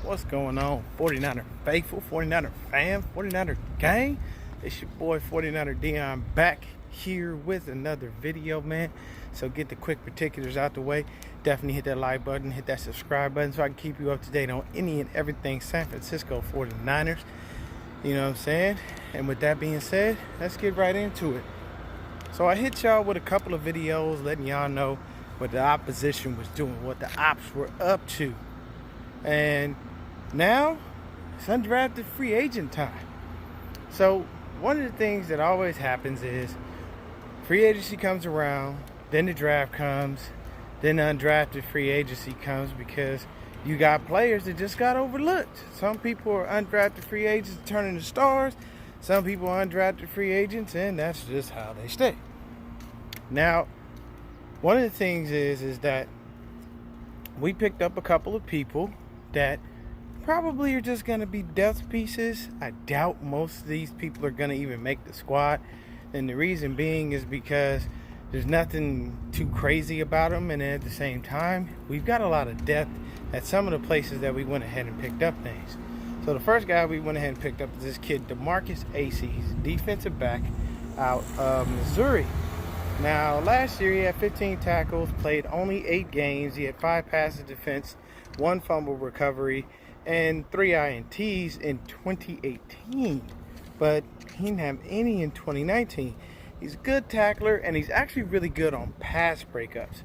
What's going on, 49er faithful, 49er fam, 49er gang? It's your boy 49er Dion back here with another video, man. So get the quick particulars out the way. Definitely hit that like button, hit that subscribe button so I can keep you up to date on any and everything San Francisco 49ers. You know what I'm saying? And with that being said, let's get right into it. So I hit y'all with a couple of videos letting y'all know what the opposition was doing, what the ops were up to. And now it's undrafted free agent time. So one of the things that always happens is free agency comes around, then the draft comes, then the undrafted free agency comes because you got players that just got overlooked. Some people are undrafted free agents turning to stars. Some people are undrafted free agents, and that's just how they stay. Now, one of the things is that we picked up a couple of people that probably are just going to be depth pieces. I doubt most of these people are going to even make the squad. And the reason being is because there's nothing too crazy about them. And at the same time, we've got a lot of depth at some of the places that we went ahead and picked up things. So the first guy we went ahead and picked up is this kid, DeMarcus Acey. He's a defensive back out of Missouri. Now, last year he had 15 tackles, played only 8 games. He had 5 passes defense, 1 fumble recovery, and 3 INTs in 2018. But he didn't have any in 2019. He's a good tackler, and he's actually really good on pass breakups.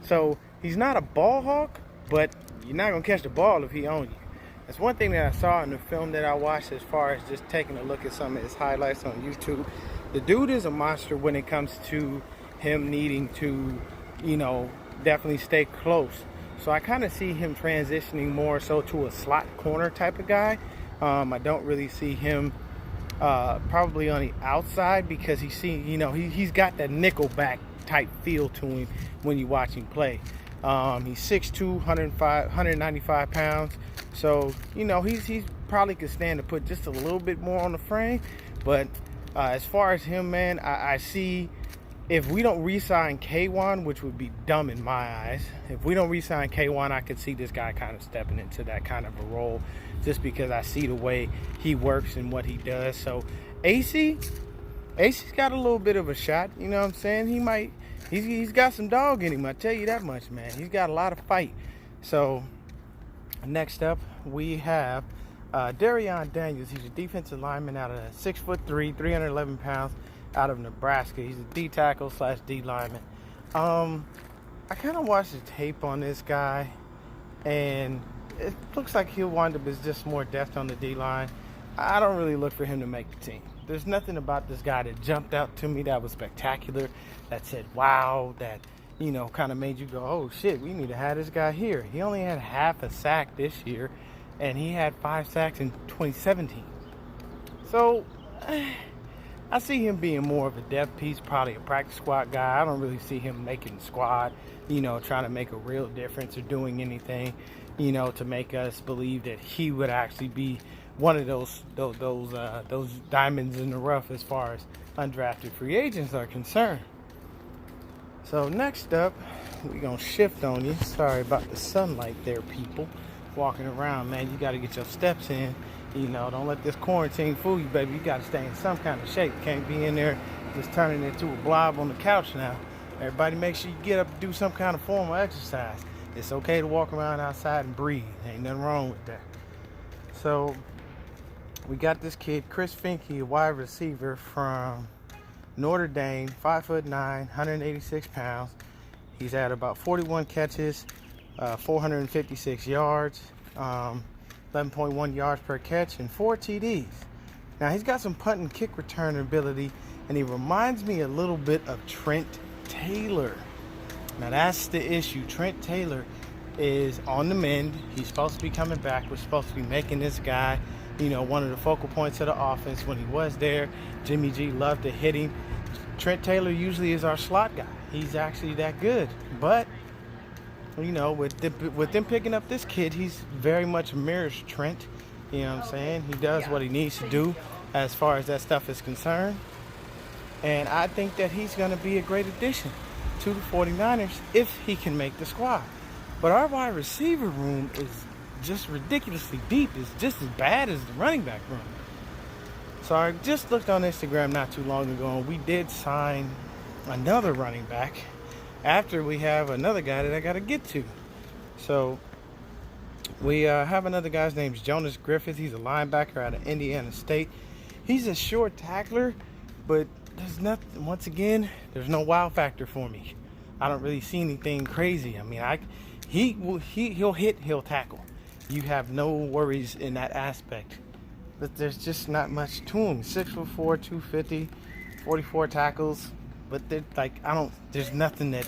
So he's not a ball hawk, but you're not going to catch the ball if he owns you. That's one thing that I saw in the film that I watched as far as just taking a look at some of his highlights on YouTube. The dude is a monster when it comes to him needing to, definitely stay close. So I kind of see him transitioning more so to a slot corner type of guy. I don't really see him probably on the outside because he's got that nickelback type feel to him when you watch him play. He's 6'2", 195 pounds. So, he's probably could stand to put just a little bit more on the frame. But as far as him, man, I see if we don't re-sign K1, which would be dumb in my eyes, if we don't re-sign K1, I could see this guy kind of stepping into that kind of a role just because I see the way he works and what he does. So Acey's got a little bit of a shot, you know what I'm saying? He's got some dog in him, I tell you that much, man. He's got a lot of fight. So next up, we have Darion Daniels. He's a defensive lineman out of 6'3", 311 pounds, out of Nebraska. He's a D tackle / D lineman. I kind of watched the tape on this guy, and it looks like he'll wind up as just more depth on the D line. I don't really look for him to make the team. There's nothing about this guy that jumped out to me that was spectacular, that said wow, that kind of made you go, oh shit, we need to have this guy here. He only had half a sack this year, and he had 5 sacks in 2017. So I see him being more of a depth piece, probably a practice squad guy. I don't really see him making the squad, trying to make a real difference or doing anything, to make us believe that he would actually be one of those diamonds in the rough as far as undrafted free agents are concerned. So next up, we're going to shift on you. Sorry about the sunlight there, people. Walking around, man, you got to get your steps in. Don't let this quarantine fool you, baby. You got to stay in some kind of shape. Can't be in there just turning into a blob on the couch now. Everybody make sure you get up and do some kind of formal exercise. It's okay to walk around outside and breathe. Ain't nothing wrong with that. So we got this kid, Chris Finke, a wide receiver from Notre Dame, 5'9", 186 pounds. He's had about 41 catches, 456 yards, 11.1 yards per catch, and 4 TDs. Now, he's got some punt and kick return ability, and he reminds me a little bit of Trent Taylor. Now, that's the issue. Trent Taylor is on the mend. He's supposed to be coming back. We're supposed to be making this guy, one of the focal points of the offense. When he was there, Jimmy G loved to hit him. Trent Taylor usually is our slot guy. He's actually that good. But with them picking up this kid, he's very much mirrors Trent. You know what I'm saying? He does what he needs to do as far as that stuff is concerned. And I think that he's going to be a great addition to the 49ers if he can make the squad. But our wide receiver room is just ridiculously deep. It's just as bad as the running back room. So I just looked on Instagram not too long ago, and we did sign another running back after we have another guy that I got to get to. So we have another guy's name's Jonas Griffith. He's a linebacker out of Indiana State. He's a short tackler, but there's nothing. Once again, there's no wow factor for me. I don't really see anything crazy. I mean, he'll hit, he'll tackle. You have no worries in that aspect. But there's just not much to him. 6'4", 250, 44 tackles. But there's nothing that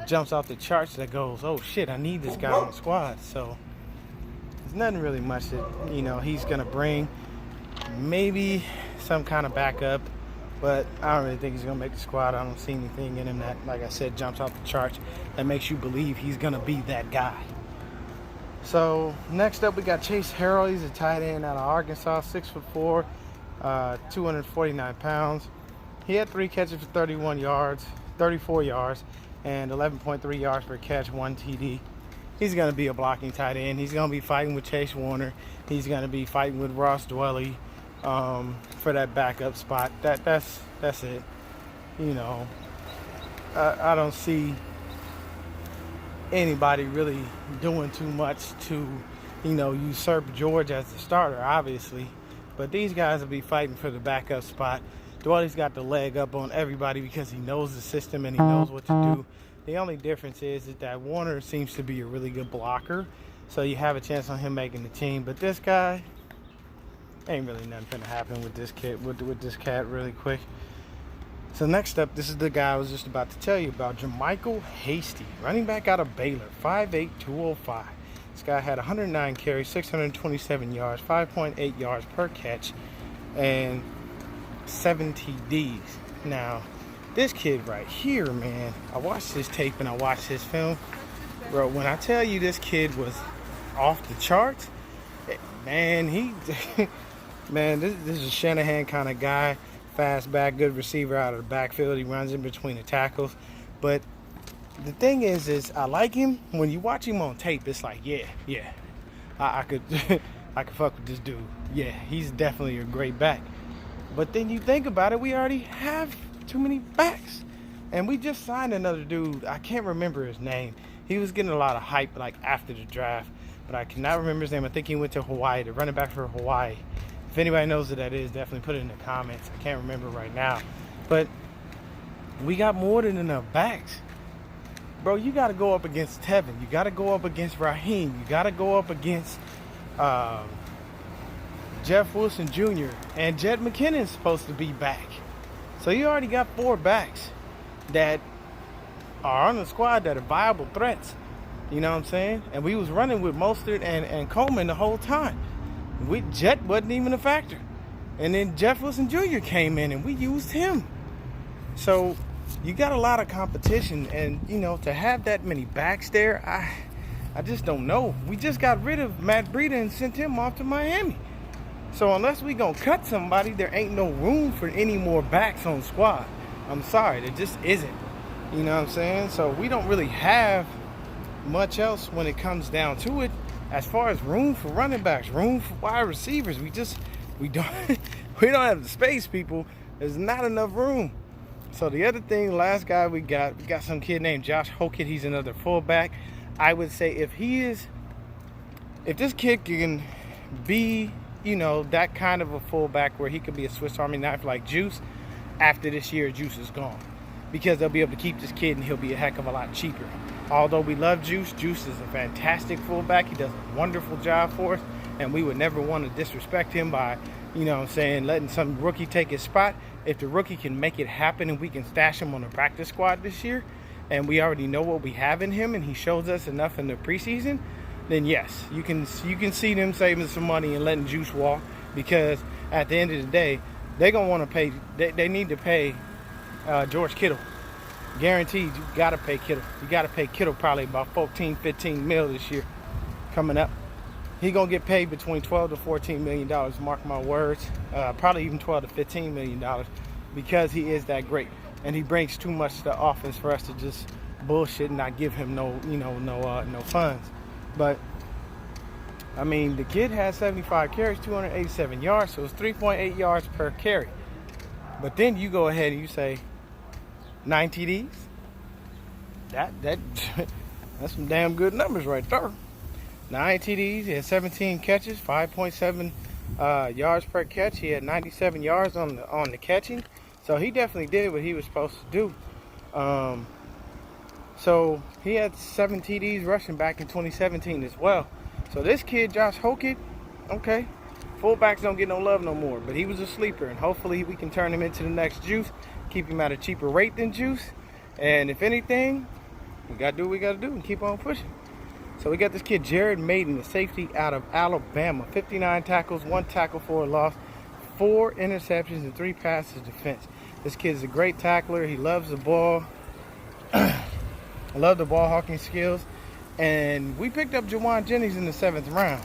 jumps off the charts that goes, oh shit, I need this guy on the squad. So there's nothing really much that he's gonna bring. Maybe some kind of backup, but I don't really think he's gonna make the squad. I don't see anything in him that, like I said, jumps off the charts that makes you believe he's gonna be that guy. So next up we got Chase Harrell. He's a tight end out of Arkansas, 6'4", 249 pounds. He had 3 catches for 34 yards, and 11.3 yards per catch, 1 TD. He's going to be a blocking tight end. He's going to be fighting with Chase Warner. He's going to be fighting with Ross Dwelly for that backup spot. That's it. I don't see anybody really doing too much to, usurp George as the starter, obviously. But these guys will be fighting for the backup spot. Dwelly's got the leg up on everybody because he knows the system and he knows what to do. The only difference is that Warner seems to be a really good blocker, so you have a chance on him making the team. But this guy, ain't really nothing gonna happen with this kid, with this cat, really quick. So next up, this is the guy I was just about to tell you about, Jermichael Hasty, running back out of Baylor, 5'8", 205. This guy had 109 carries, 627 yards, 5.8 yards per catch, and 7 TDs. Now, this kid right here, man, I watched this tape and I watched his film. Bro, when I tell you this kid was off the charts, man, this is a Shanahan kind of guy. Fast back, good receiver out of the backfield. He runs in between the tackles. But the thing is I like him. When you watch him on tape, it's like, yeah, I could I could fuck with this dude. Yeah, he's definitely a great back. But then you think about it, we already have too many backs. And we just signed another dude. I can't remember his name. He was getting a lot of hype after the draft, but I cannot remember his name. I think he went to Hawaii, the running back for Hawaii. If anybody knows who that is, definitely put it in the comments. I can't remember right now. But we got more than enough backs. Bro, you got to go up against Tevin. You got to go up against Raheem. You got to go up against Jeff Wilson Jr. And Jed McKinnon's supposed to be back. So you already got 4 backs that are on the squad that are viable threats. You know what I'm saying? And we was running with Mostert and Coleman the whole time. Jet wasn't even a factor. And then Jeff Wilson Jr. came in and we used him. So you got a lot of competition, and to have that many backs there, I just don't know. We just got rid of Matt Breida and sent him off to Miami. So unless we gonna cut somebody, there ain't no room for any more backs on squad. I'm sorry, there just isn't. You know what I'm saying? So we don't really have much else when it comes down to it. As far as room for running backs, room for wide receivers, we don't have the space, people. There's not enough room. So the other thing, the last guy we got some kid named Josh Hokett. He's another fullback. I would say if this kid can be, that kind of a fullback where he could be a Swiss Army knife like Juice, after this year, Juice is gone. Because they'll be able to keep this kid and he'll be a heck of a lot cheaper. Although we love Juice, Juice is a fantastic fullback. He does a wonderful job for us, and we would never want to disrespect him by, letting some rookie take his spot. If the rookie can make it happen and we can stash him on the practice squad this year, and we already know what we have in him and he shows us enough in the preseason, then yes, you can see them saving some money and letting Juice walk, because at the end of the day, they're going to want to pay, they need to pay George Kittle. Guaranteed, you got to pay Kittle. You got to pay Kittle probably about 14-15 mil this year coming up. He going to get paid between $12 to $14 million, mark my words. Probably even $12 to $15 million, because he is that great. And he brings too much to the offense for us to just bullshit and not give him no funds. But I mean, the kid had 75 carries, 287 yards, so it's 3.8 yards per carry. But then you go ahead and you say 9 TDs. That's some damn good numbers right there. 9 TDs. He had 17 catches, 5.7 yards per catch. He had 97 yards on the catching. So he definitely did what he was supposed to do. So he had 7 TDs rushing back in 2017 as well. So this kid, Josh Hokett, okay, fullbacks don't get no love no more. But he was a sleeper, and hopefully we can turn him into the next Juice, keep him at a cheaper rate than Juice. And if anything, we got to do what we got to do and keep on pushing. So we got this kid, Jared Maiden, the safety out of Alabama. 59 tackles, 1 tackle for a loss, 4 interceptions, and 3 passes defense. This kid is a great tackler. He loves the ball. I love the ball hawking skills. And we picked up Jawan Jennings in the 7th round.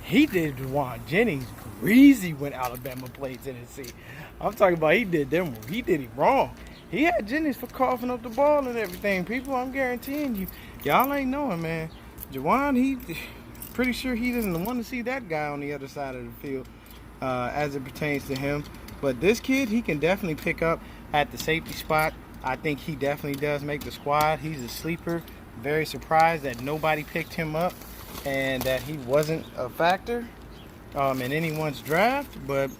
He did Jawan Jennings greasy when Alabama played Tennessee. I'm talking about he did him wrong. He had Jennings for coughing up the ball and everything. People, I'm guaranteeing you, y'all ain't knowing, man. Jawan, he pretty sure he doesn't want to see that guy on the other side of the field as it pertains to him. But this kid, he can definitely pick up at the safety spot. I think he definitely does make the squad. He's a sleeper. Very surprised that nobody picked him up and that he wasn't a factor in anyone's draft. But as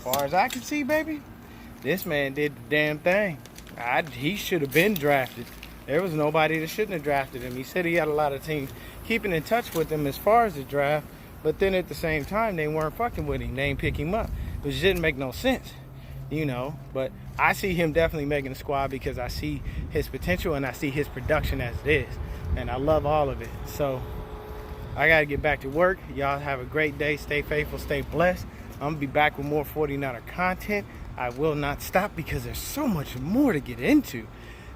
far as I can see, baby, this man did the damn thing. He should have been drafted. There was nobody that shouldn't have drafted him. He said he had a lot of teams keeping in touch with him as far as the draft, but then at the same time, they weren't fucking with him. They didn't pick him up, which didn't make no sense, you know. But I see him definitely making the squad because I see his potential and I see his production as it is, and I love all of it. So I got to get back to work. Y'all have a great day. Stay faithful. Stay blessed. I'm going to be back with more 49er content. I will not stop because there's so much more to get into.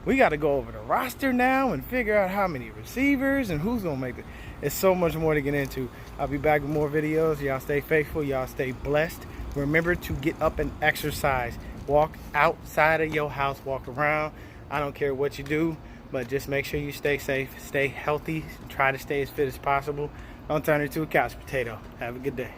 We got to go over the roster now and figure out how many receivers and who's going to make it. There's so much more to get into. I'll be back with more videos. Y'all stay faithful. Y'all stay blessed. Remember to get up and exercise. Walk outside of your house. Walk around. I don't care what you do, but just make sure you stay safe. Stay healthy. Try to stay as fit as possible. Don't turn into a couch potato. Have a good day.